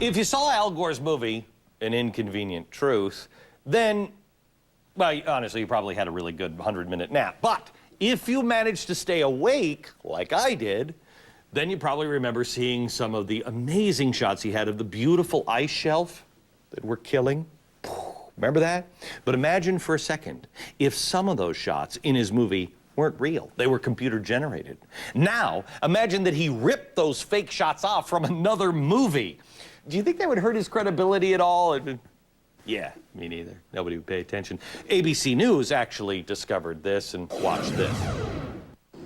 If you saw Al Gore's movie, An Inconvenient Truth, then, well, honestly, you probably had a really good 100-minute nap. But if you managed to stay awake, like I did, then you probably remember seeing some of the amazing shots he had of the beautiful ice shelf that were killing. Remember that? But imagine for a second if some of those shots in his movie weren't real. They were computer generated. Now, imagine that he ripped those fake shots off from another movie. Do you think that would hurt his credibility at all? Yeah, me neither. Nobody would pay attention. ABC News actually discovered this, and watch this.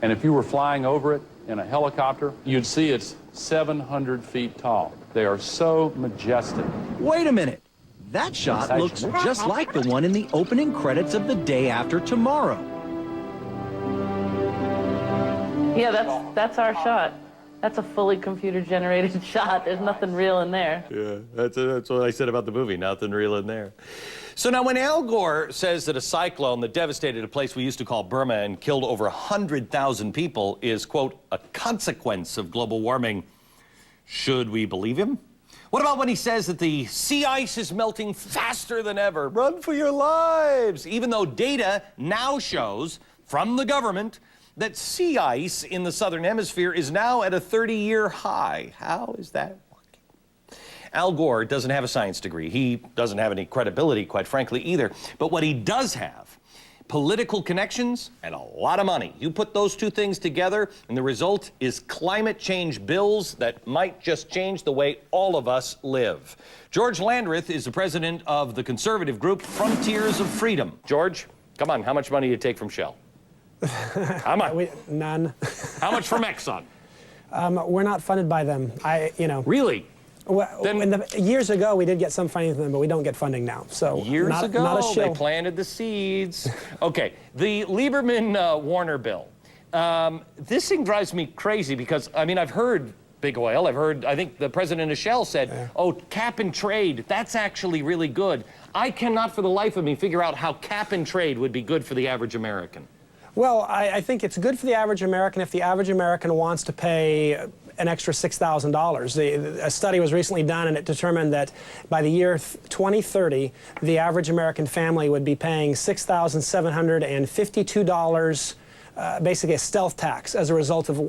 And if you were flying over it in a helicopter, you'd see it's 700 feet tall. They are so majestic. Wait a minute. That shot looks just like the one in the opening credits of The Day After Tomorrow. Yeah, that's our shot. That's a fully computer-generated shot. There's nothing real in there. Yeah, that's what I said about the movie. Nothing real in there. So now when Al Gore says that a cyclone that devastated a place we used to call Burma and killed over 100,000 people is, quote, a consequence of global warming, should we believe him? What about when he says that the sea ice is melting faster than ever? Run for your lives! Even though data now shows from the government that sea ice in the southern hemisphere is now at a 30-year high. How is that working? Al Gore doesn't have a science degree. He doesn't have any credibility, quite frankly, either. But what he does have, political connections and a lot of money. You put those two things together, and the result is climate change bills that might just change the way all of us live. George Landrith is the president of the conservative group Frontiers of Freedom. George, come on, how much money do you take from Shell? How much? None. How much from Exxon? We're not funded by them. Really? Well, years ago, we did get some funding from them, but we don't get funding now. So years ago, not a shill. they planted the seeds. Okay, the Lieberman-Warner bill. This thing drives me crazy because, I mean, I've heard big oil. I think the president of Shell said, oh, cap and trade, that's actually really good. I cannot for the life of me figure out how cap and trade would be good for the average American. Well, I think it's good for the average American if the average American wants to pay an extra $6,000. A study was recently done, and it determined that by the year 2030, the average American family would be paying $6,752, basically a stealth tax as a result of the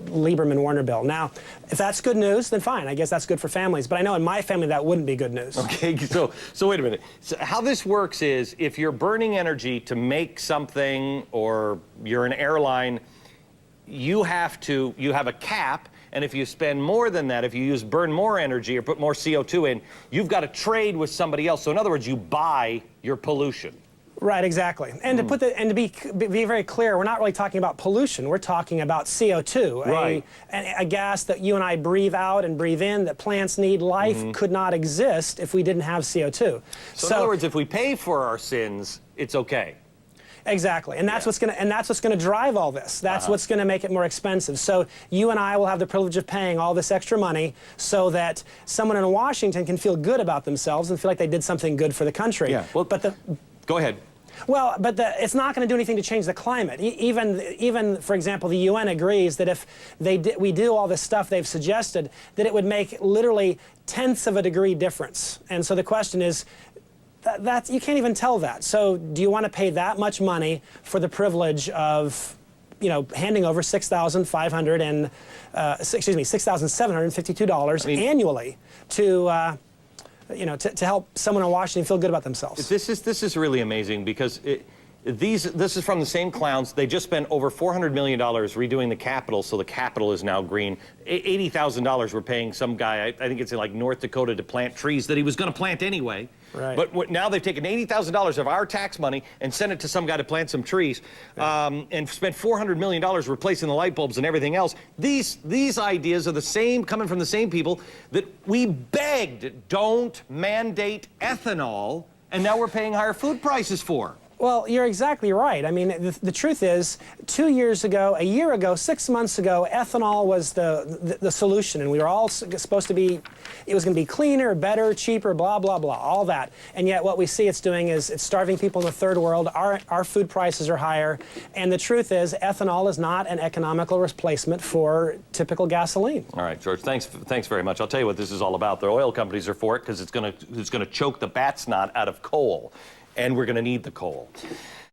Lieberman-Warner bill. Now, if that's good news, then fine. I guess that's good for families. But I know in my family that wouldn't be good news. Okay, so wait a minute. So how this works is if you're burning energy to make something, or you're an airline, you have a cap, and if you spend more than that, if you burn more energy or put more CO2 in, you've got to trade with somebody else. So in other words, you buy your pollution. Right, exactly. And to be very clear, we're not really talking about pollution. We're talking about CO2, right. a gas that you and I breathe out and breathe in, that plants need. Life could not exist if we didn't have CO2. So in other words, if we pay for our sins, it's okay. Exactly, and that's what's going to drive all this. That's what's going to make it more expensive. So you and I will have the privilege of paying all this extra money so that someone in Washington can feel good about themselves and feel like they did something good for the country. Yeah. Well, go ahead. Well, but it's not going to do anything to change the climate. Even, for example, the UN agrees that if we do all this stuff they've suggested, that it would make literally tenths of a degree difference. And so the question is, you can't even tell that. So do you want to pay that much money for the privilege of, handing over $6,752 annually to help someone in Washington feel good about themselves? This is really amazing because this is from the same clowns. They just spent over $400 million redoing the Capitol, so the Capitol is now green. $80,000 we're paying some guy, I think it's in like North Dakota, to plant trees that he was going to plant anyway. Right. But now they've taken $80,000 of our tax money and sent it to some guy to plant some trees, and spent $400 million replacing the light bulbs and everything else. These ideas are the same, coming from the same people that we begged, don't mandate ethanol, and now we're paying higher food prices for. Well, you're exactly right. I mean, the truth is, 2 years ago, a year ago, 6 months ago, ethanol was the solution, and we were all supposed to be, it was going to be cleaner, better, cheaper, blah, blah, blah, all that. And yet what we see it's doing is it's starving people in the third world. Our food prices are higher. And the truth is, ethanol is not an economical replacement for typical gasoline. All right, George, thanks very much. I'll tell you what this is all about. The oil companies are for it because it's going to choke the bat snot out of coal. And we're going to need the coal.